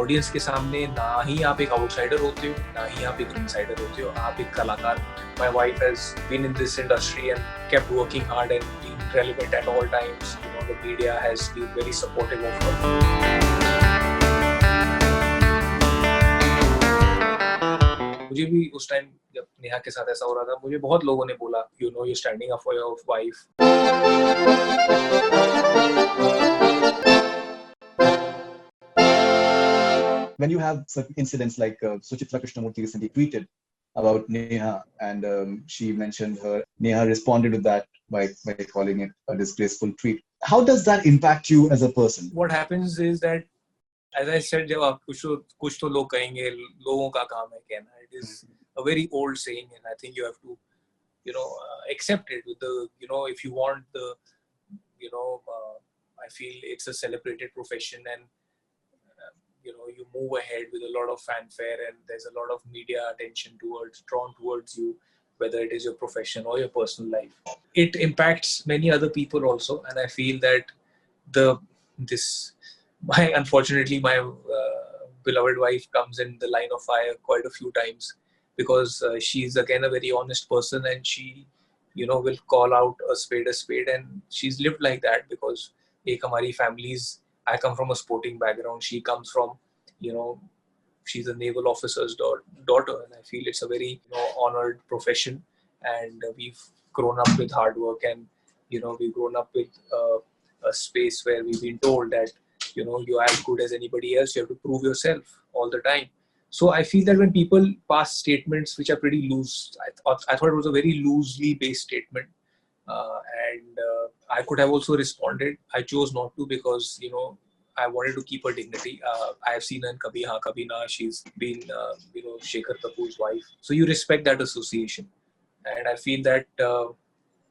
Audience के सामने ना ही आप एक आउटसाइडर होते हो, ना ही आप एक इनसाइडर होते हो, आप एक कलाकार होते हो. My wife has been in this industry and kept working hard and being relevant at all times. You know, the media has been very supportive of her. मुझे भी उस टाइम जब नेहा के साथ ऐसा हो रहा था, मुझे बहुत लोगों ने बोला, you know, you're standing up for your wife. When you have certain incidents like Suchitra Krishnamurthy recently tweeted about Neha, and she mentioned Neha responded to that by calling it a disgraceful tweet. How does that impact you as a person? What happens is that, as I said, जब आप कुछ तो लोग कहेंगे, लोगों का काम है कहना. It is a very old saying, and I think you have to, you know, accept it with the, you know, if you want the, you know, I feel it's a celebrated profession, and you know, you move ahead with a lot of fanfare, and there's a lot of media attention drawn towards you, whether it is your profession or your personal life. It impacts many other people also, and I feel that unfortunately my beloved wife comes in the line of fire quite a few times, because she's again a very honest person, and she, you know, will call out a spade, and she's lived like that because ek hamari families, I come from a sporting background, she comes from, you know, she's a naval officer's daughter, and I feel it's a very, you know, honored profession, and we've grown up with hard work, and you know, we've grown up with a space where we've been told that, you know, you're as good as anybody else, you have to prove yourself all the time. So I feel that when people pass statements which are pretty loose, I thought it was a very loosely based statement, and I could have also responded. I chose not to because, you know, I wanted to keep her dignity. I have seen her in Kabhi Haan Kabhi Na. She's been, you know, Shekhar Kapoor's wife. So you respect that association, and I feel that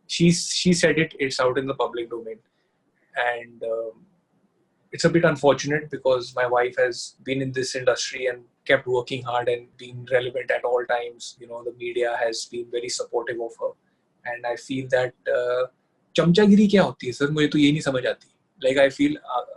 she said it. It's out in the public domain, and it's a bit unfortunate because my wife has been in this industry and kept working hard and being relevant at all times. You know, the media has been very supportive of her, and I feel that चमचागिरी क्या होती है sir, मुझे तो ये नहीं समझ आती. Like I feel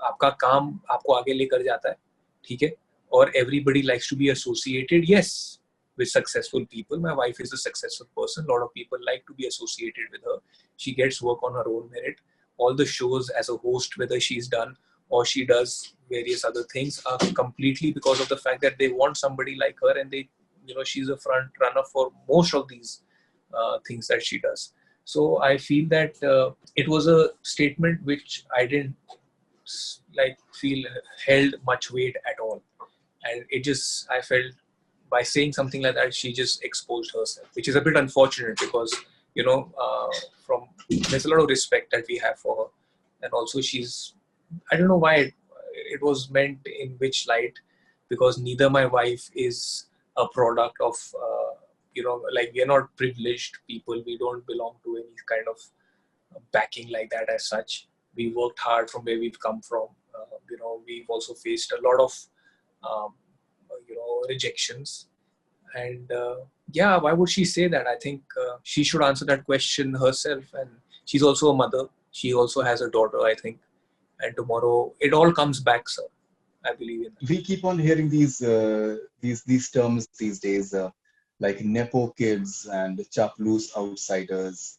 आपका काम आपको आगे लेकर जाता है, ठीक है, और everybody likes to be associated, yes, with successful people. My wife is a successful person. A lot of people like to be associated with her. She gets work on her own merit. All the shows as a host, whether she's done or she does various other things, are completely because of the fact that they want somebody like her, and they, you know, she's a front runner for most of these things that she does. So I feel that it was a statement which I didn't like feel held much weight at all, and it just, I felt by saying something like that, she just exposed herself, which is a bit unfortunate because, you know, from there's a lot of respect that we have for her, and also she's, I don't know why it was meant in which light, because neither my wife is a product of, you know, like we are not privileged people. We don't belong to any kind of backing like that as such. We worked hard from where we've come from. You know, we've also faced a lot of, you know, rejections. And yeah, why would she say that? I think she should answer that question herself. And she's also a mother. She also has a daughter, I think. And tomorrow, it all comes back, sir. I believe in that. We keep on hearing these terms these days, like nepo kids and chaploose outsiders.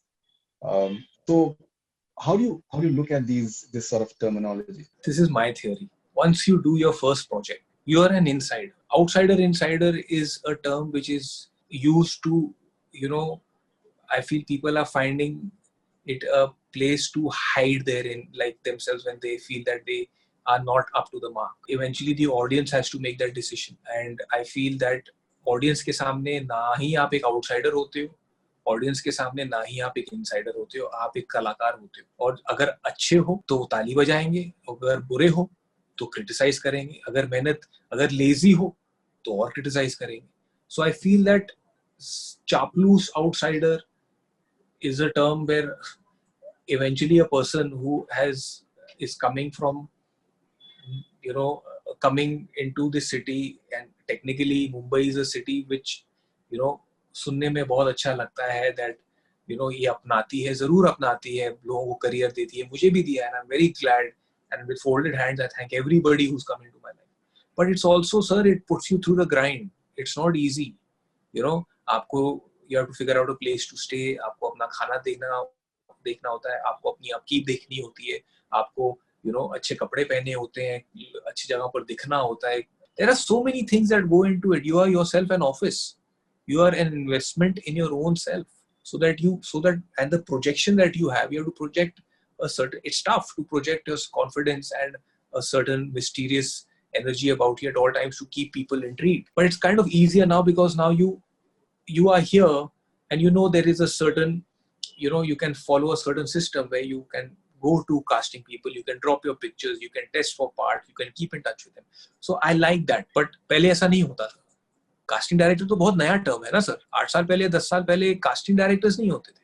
So, how do you look at this sort of terminology? This is my theory. Once you do your first project, you are an insider. Insider is a term which is used to, you know, I feel people are finding it a place to hide therein, like themselves, when they feel that they are not up to the mark. Eventually, the audience has to make that decision, and I feel that audience के सामने ना ही आप एक outsider होते हो, audience के सामने ना ही आप एक इनसाइडर होते हो, आप एक कलाकार होते हो. और अगर अच्छे हो तो ताली बजाएंगे, अगर बुरे हो तो क्रिटिसाइज करेंगे, अगर लेजी हो तो और क्रिटिसाइज करेंगे. सो आई फील दैट चापलूस outsider is a term where eventually a person who is coming from, you know, coming into the city, and technically Mumbai is a city which, you know, सुनने में बहुत अच्छा लगता है that, you know, ये अपनाती है, जरूर अपनाती है, लोगों को करियर देती है, मुझे भी दिया है, and I'm very glad, and with folded hands I thank everybody who's come into my life. but it's also, sir, it puts you through the grind. It's not easy. आपको you have to figure out a place to stay. आपको अपना खाना देखना होता है, आपको अपनी upkeep देखनी होती है, आपको अच्छे कपड़े पहने होते हैं, अच्छी जगह पर दिखना होता है. There are so many things that go into it. You are yourself an office. You are an investment in your own self. So that and the projection that you have to project a certain. It's tough to project your confidence and a certain mysterious energy about you at all times to keep people intrigued. But it's kind of easier now because now you are here and there is a certain, you can follow a certain system where you can go to casting people, you can drop your pictures, you can test for part, you can keep in touch with them. So I like that. But पहले ऐसा नहीं होता था. Casting director तो बहुत नया term है ना सर. 8 साल पहले 10 साल पहले कास्टिंग डायरेक्टर्स नहीं होते थे,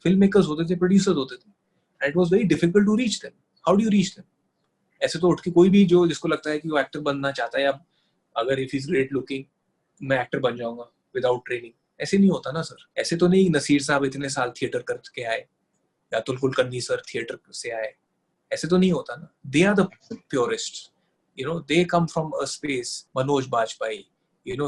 फिल्म मेकर्स होते थे, प्रोड्यूसर्स होते थे, and it was very difficult to reach them. How do you reach them? ऐसे तो उठ के कोई भी जिसको लगता है कि वो एक्टर बनना चाहता है, या अगर इफ इज ग्रेट लुकिंग मैं एक्टर बन जाऊंगा विदाउट ट्रेनिंग, ऐसे नहीं होता ना सर. ऐसे तो नहीं नसीर साहब इतने साल थिएटर करके आए, या अतुल कुलकर्णी सर थिएटर से आए, ऐसे तो नहीं होता ना. They are the purist, they come from a space. Manoj Bajpayee,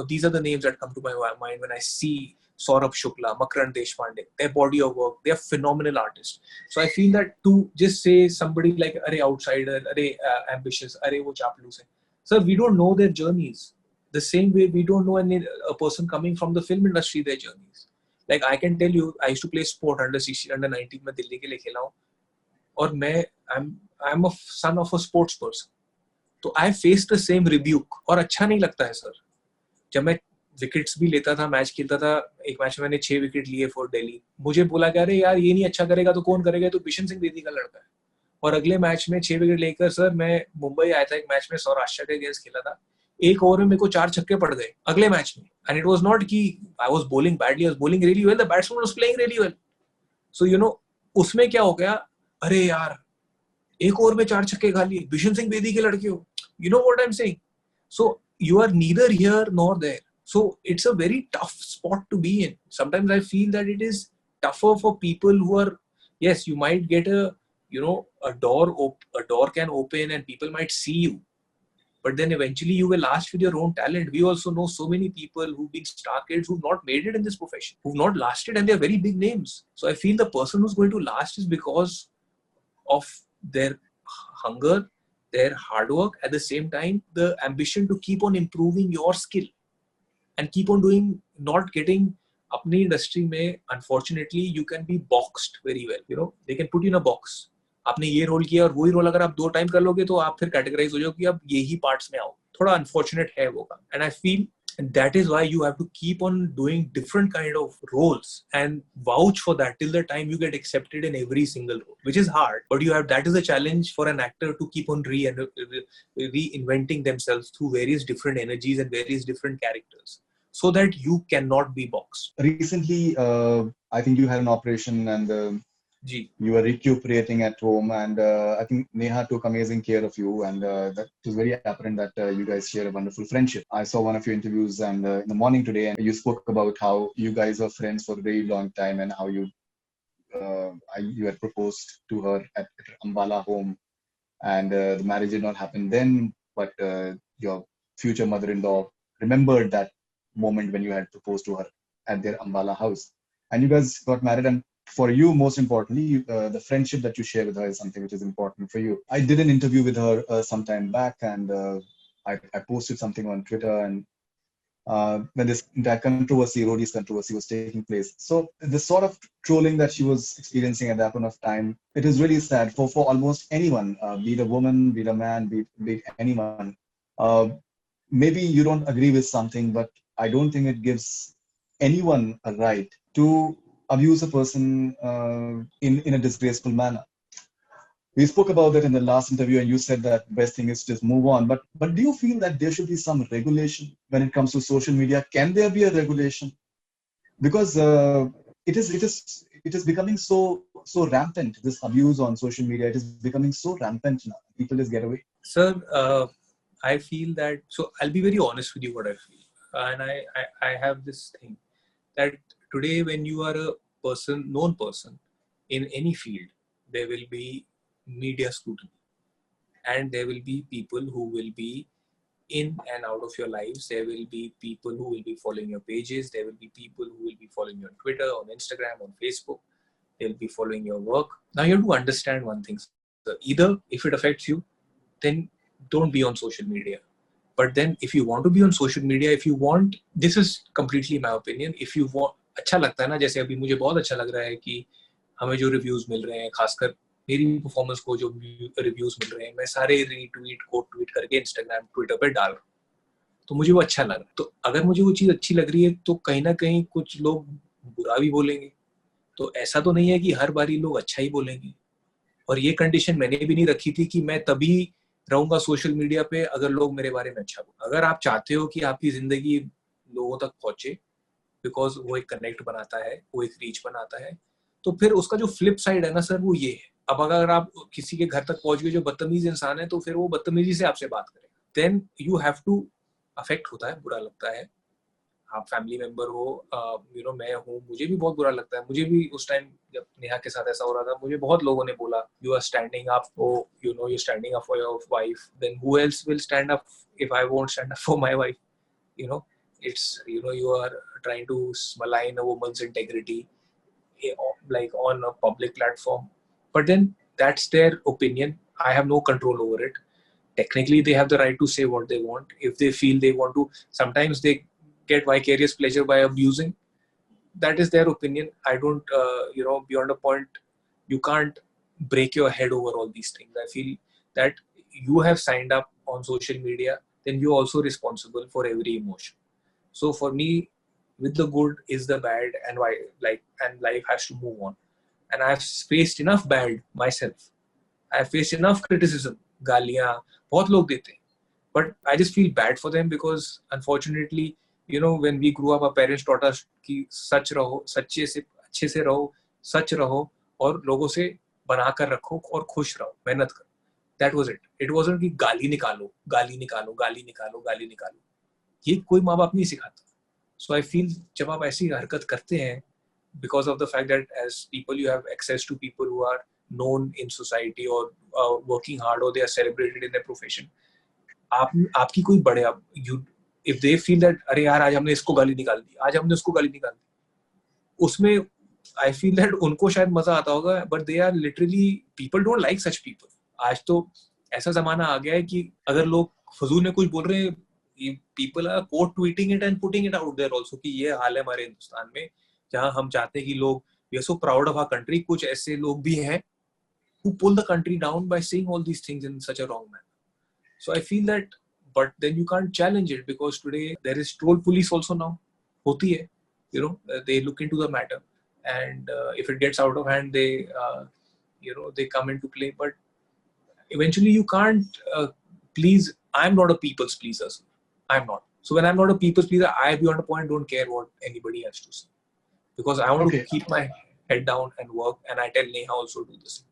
these are the names that come to my mind when I see Saurabh Shukla, Makarand Deshpande, their body of work. They are phenomenal artists. So I feel that to just say somebody like arey outsider, arey ambitious, arey wo chaploos hai, sir, we don't know their journeys the same way we don't know a person coming from the film industry their journeys. Like I can tell you, I used to play sport under 16, under 19 मैं दिल्ली के लिए खेला हूँ, और मैं I'm a son of a sports person. तो I faced the same rebuke, और अच्छा नहीं लगता है सर. जब मैं विकेट्स भी लेता था, मैच खेलता था, एक मैच में मैंने 6 विकेट लिए फॉर दिल्ली, मुझे बोला कि अरे यार ये नहीं अच्छा करेगा तो कौन करेगा, तो बिशन सिंह बेदी का लड़का है. और अगले मैच में 6 विकेट लेकर सर मैं मुंबई आया था, एक मैच में सौराष्ट्र के अगेंस्ट खेला था, एक ओवर में मेरे को 4 छक्के पड़ गए अगले मैच में. एंड इट वाज नॉट कि I was bowling badly, I was bowling really well, the batsman was playing really well. So उसमें क्या हो गया, अरे यार एक ओवर में 4 छक्के खा लिए, बिशन सिंह बेदी के लड़के हो. You know what I'm saying? So you are neither here nor there. So it's a very tough spot to be in. Sometimes I feel that it is tougher for people who are, yes, you might get a door can open and people might see you, but then eventually you will last with your own talent. We also know so many people who've been star kids who've not made it in this profession, who've not lasted, and they're very big names. So I feel the person who's going to last is because of their hunger, their hard work, at the same time the ambition to keep on improving your skill and keep on doing, not getting अपनी industry में. unfortunately you can be boxed very well. They can put you in a box. आपने ये role किया और वही role अगर आप 2 time कर लोगे तो आप फिर कैटेगराइज हो जाओ कि अब यही पार्ट्स में आओ. थोड़ा अनफॉर्चुनेट है वो काम. And I feel that is why you have to keep on doing different kind of roles and vouch for that till the time you get accepted in every single role, which is hard, but that is a challenge for an actor to keep on reinventing themselves through various different energies and various different characters so that you cannot be boxed. Recently, I think you had an operation and you were recuperating at home, and I think Neha took amazing care of you, and that was very apparent that you guys share a wonderful friendship. I saw one of your interviews and in the morning today, and you spoke about how you guys were friends for a very long time and how you had proposed to her at her Ambala home, and the marriage did not happen then, but your future mother-in-law remembered that moment when you had proposed to her at their Ambala house, and you guys got married. And for you, most importantly, the friendship that you share with her is something which is important for you. I did an interview with her some time back, and I posted something on Twitter, and when that controversy, Rodi's controversy, was taking place. So the sort of trolling that she was experiencing at that point of time, it is really sad for almost anyone, be it a woman, be it a man, be it anyone. Maybe you don't agree with something, but I don't think it gives anyone a right to abuse a person in a disgraceful manner. We spoke about that in the last interview, and you said that best thing is just move on. But do you feel that there should be some regulation when it comes to social media? Can there be a regulation? Because it is becoming so rampant. This abuse on social media, it is becoming so rampant now. People just get away. Sir, I feel that. So I'll be very honest with you what I feel, and I have this thing that today when you are a known person in any field, there will be media scrutiny, and there will be people who will be in and out of your lives. There will be people who will be following your pages. There will be people who will be following you on Twitter, on Instagram, on Facebook. They'll be following your work. Now you have to understand one thing. So either if it affects you, then don't be on social media. But then if you want to be on social media, if you want, this is completely my opinion. If you want, अच्छा लगता है ना, जैसे अभी मुझे बहुत अच्छा लग रहा है कि हमें जो रिव्यूज मिल रहे हैं, खासकर मेरी परफॉर्मेंस को जो रिव्यूज मिल रहे हैं, मैं सारे रीट्वीट कोट ट्वीट करके इंस्टाग्राम ट्विटर पे डाल रहा हूँ, तो मुझे वो अच्छा लग रहा है. तो अगर मुझे वो चीज़ अच्छी लग रही है तो कहीं ना कहीं कुछ लोग बुरा भी बोलेंगे. तो ऐसा तो नहीं है कि हर बारी लोग अच्छा ही बोलेंगे. और ये कंडीशन मैंने भी नहीं रखी थी कि मैं तभी रहूंगा सोशल मीडिया पे अगर लोग मेरे बारे में अच्छा बोले. अगर आप चाहते हो कि आपकी जिंदगी लोगों तक पहुंचे, बिकॉज वो एक कनेक्ट बनाता है, वो एक रीच बनाता है, तो फिर उसका जो फ्लिप साइड है ना सर, वो ये है. अब अगर आप किसी के घर तक पहुंच गए जो बदतमीज इंसान है, तो फिर वो बदतमीजी से आपसे बात करेगा. Then you have to, affect होता है, बुरा लगता है. आप फैमिली मेंबर हो, मैं हूँ, मुझे भी बहुत बुरा लगता है. मुझे भी उस टाइम जब नेहा के साथ ऐसा हो रहा था, मुझे बहुत लोगों ने बोला you are standing up, you standing up for your wife, then who else will stand up if I won't stand up for my wife. It's, you are trying to malign a woman's integrity, like on a public platform. But then that's their opinion. I have no control over it. Technically they have the right to say what they want. If they feel they want to, sometimes they get vicarious pleasure by abusing. That is their opinion. I don't, beyond a point, you can't break your head over all these things. I feel that you have signed up on social media, then you're also responsible for every emotion. So for me, with the good is the bad, and why, and life has to move on. And I've faced enough bad myself. I've faced enough criticism. गालियां बहुत लोग देते हैं, but I just feel bad for them because unfortunately, when we grew up, our parents taught us कि सच रहो, सच्चे से अच्छे से रहो, सच रहो और लोगों से बनाकर रखो और खुश रहो, मेहनत करो. That was it. It wasn't कि गाली निकालो, गाली निकालो, गाली निकालो, गाली निकालो. ये कोई माँ बाप नहीं सिखाता. So I feel जब आप ऐसी हरकत करते हैं, because of the fact that as people you have access to people who are known in society or working hard or they are celebrated in their profession, आपकी कोई बड़े, if they feel that अरे यार आज हमने इसको गाली निकाल दी, आज हमने उसको गाली निकाल दी, उसमें I feel that उनको शायद मजा आता होगा, but they are literally, people don't like such people. आज तो ऐसा जमाना आ गया है कि अगर लोग फजूल में कुछ बोल रहे हैं, people are quote tweeting it and putting it out there also कि ये हाल है हमारे हिंदुस्तान में, जहाँ हम चाहते हैं कि लोग, we are so proud of our country. कुछ ऐसे लोग भी हैं who pull the country down by saying all these things in such a wrong manner. So I feel that, but then you can't challenge it because today there is troll police also now. होती है, they look into the matter, and if it gets out of hand, they come into play. But eventually you can't please. I'm not a people's pleaser. I'm not. So when I'm not a people's pleaser, I beyond a point don't care what anybody has to say, because I want to keep my head down and work, and I tell Neha also do this.